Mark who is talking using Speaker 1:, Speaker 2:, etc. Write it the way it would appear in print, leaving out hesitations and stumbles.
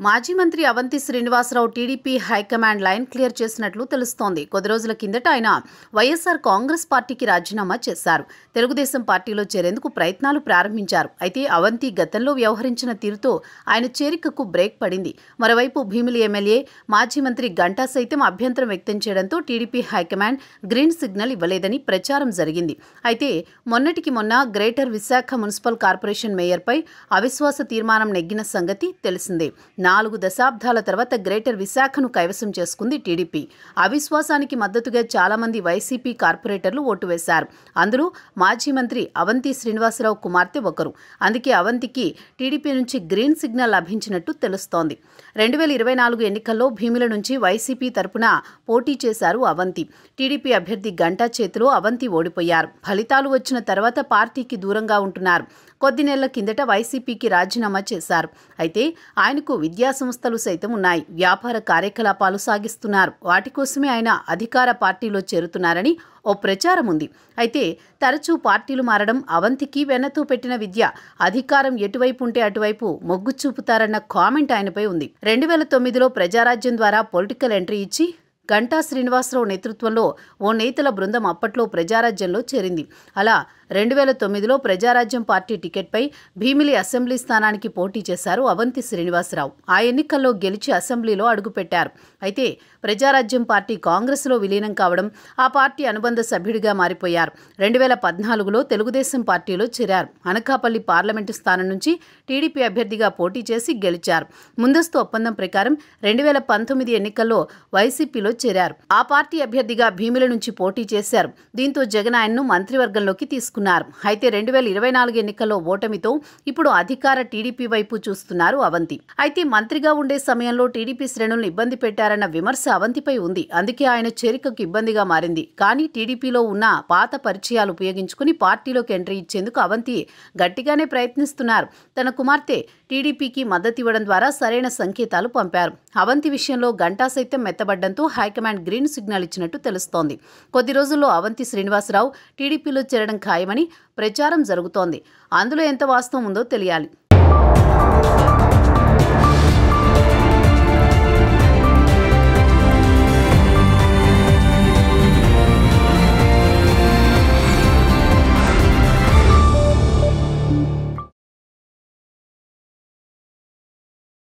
Speaker 1: మాజీ మంత్రి Avanthi Srinivasarao TDP high command line clear చేసినట్లు తెలుస్తోంది. కొద్ది రోజుల కిందట ఆయన వైఎస్ఆర్ కాంగ్రెస్ పార్టీకి రాజీనామా చేశారు. తెలుగుదేశం పార్టీలో చేరేందుకు ప్రయత్నాలు ప్రారంభించారు. అయితే అవంతి గతంలో వ్యవహరించిన తీరుతో ఆయన చేరికకు బ్రేక్ పడింది. మరోవైపు భీమిలి ఎమ్మెల్యే మాజీ మంత్రి గంటా సైతం అభ్యంతరం వ్యక్తం చేయడంతో టీడీపీ హైకమాండ్ గ్రీన్ సిగ్నల్ ఇవ్వలేదని ప్రచారం జరిగింది. అయితే మొన్నటికి మొన్న గ్రేటర్ విశాఖ మున్సిపల్ కార్పొరేషన్ మేయర్పై అవిశ్వాస తీర్మానం నెగ్గిన సంగతి తెలిసిందే. 4 దశాబ్దాల తర్వాత గ్రేటర్ విశాఖను కైవసం చేసుకుంది టీడీపీ. అవిశ్వాసానికి మద్దతుగా చాలా మంది వైసీపీ కార్పొరేటర్లు ఓటు వేశారు. అందులో మాజీ మంత్రి అవంతి శ్రీనివాసరావు కుమార్తె ఒకరు. అందుకే అవంతికి టీడీపీ నుంచి గ్రీన్ సిగ్నల్ లభించినట్టు తెలుస్తోంది. 2024 ఎన్నికల్లో భీమిల నుంచి వైసీపీ తరపున పోటీ చేశారు అవంతి. టీడీపీ అభ్యర్థి గంటా చేతిలో అవంతి ఓడిపోయారు. ఫలితాలు వచ్చిన తర్వాత పార్టీకి దూరంగా ఉంటున్నారు. కొద్ది నెలల కిందట వైసీపీకి రాజీనామా చేశారు. అయితే ఆయనకు విద్యా సంస్థలు సైతం ఉన్నాయి. వ్యాపార కార్యకలాపాలు సాగిస్తున్నారు. వాటి కోసమే ఆయన అధికార పార్టీలో చేరుతున్నారని ఓ ప్రచారం ఉంది. అయితే తరచూ పార్టీలు మారడం అవంతికి వెన్నతో పెట్టిన విద్య. అధికారం ఎటువైపు ఉంటే అటువైపు మొగ్గు చూపుతారన్న కామెంట్ ఆయనపై ఉంది. 2009లో ప్రజారాజ్యం ద్వారా పొలిటికల్ ఎంట్రీ ఇచ్చి గంటా శ్రీనివాసరావు నేతృత్వంలో ఓ నేతల బృందం అప్పట్లో ప్రజారాజ్యంలో చేరింది. అలా 2009లో ప్రజారాజ్యం పార్టీ టికెట్పై భీమిలి అసెంబ్లీ స్థానానికి పోటీ చేశారు అవంతి శ్రీనివాసరావు. ఆ ఎన్నికల్లో గెలిచి అసెంబ్లీలో అడుగుపెట్టారు. అయితే ప్రజారాజ్యం పార్టీ కాంగ్రెస్లో విలీనం కావడం, ఆ పార్టీ అనుబంధ సభ్యుడిగా మారిపోయారు. 2014లో తెలుగుదేశం పార్టీలో చేరారు. అనకాపల్లి పార్లమెంటు స్థానం నుంచి టీడీపీ అభ్యర్థిగా పోటీ చేసి గెలిచారు. ముందస్తు ఒప్పందం ప్రకారం 2019 ఎన్నికల్లో వైసీపీలో చేరారు. ఆ పార్టీ అభ్యర్థిగా భీమిల నుంచి పోటీ చేశారు. దీంతో జగన్ ఆయన్ను మంత్రివర్గంలోకి తీసుకున్నారు. అయితే 2024 ఎన్నికల్లో ఓటమితో ఇప్పుడు అధికార టీడీపీ వైపు చూస్తున్నారు అవంతి. అయితే మంత్రిగా ఉండే సమయంలో టీడీపీ శ్రేణులను ఇబ్బంది పెట్టారన్న విమర్శ అవంతిపై ఉంది. అందుకే ఆయన చేరికకు ఇబ్బందిగా మారింది. కానీ టీడీపీలో ఉన్న పాత పరిచయాలు ఉపయోగించుకుని పార్టీలోకి ఎంట్రీ ఇచ్చేందుకు అవంతి గట్టిగానే ప్రయత్నిస్తున్నారు. తన కుమార్తె టీడీపీకి మద్దతివ్వడం ద్వారా సరైన సంకేతాలు పంపారు. అవంతి విషయంలో గంటా సైతం మెత్తబడ్డంతో హైకమాండ్ గ్రీన్ సిగ్నల్ ఇచ్చినట్టు తెలుస్తోంది. కొద్ది రోజుల్లో అవంతి శ్రీనివాసరావు టీడీపీలో చేరడం ఖాయమని ప్రచారం జరుగుతోంది. అందులో ఎంత వాస్తవం ఉందో తెలియాలి.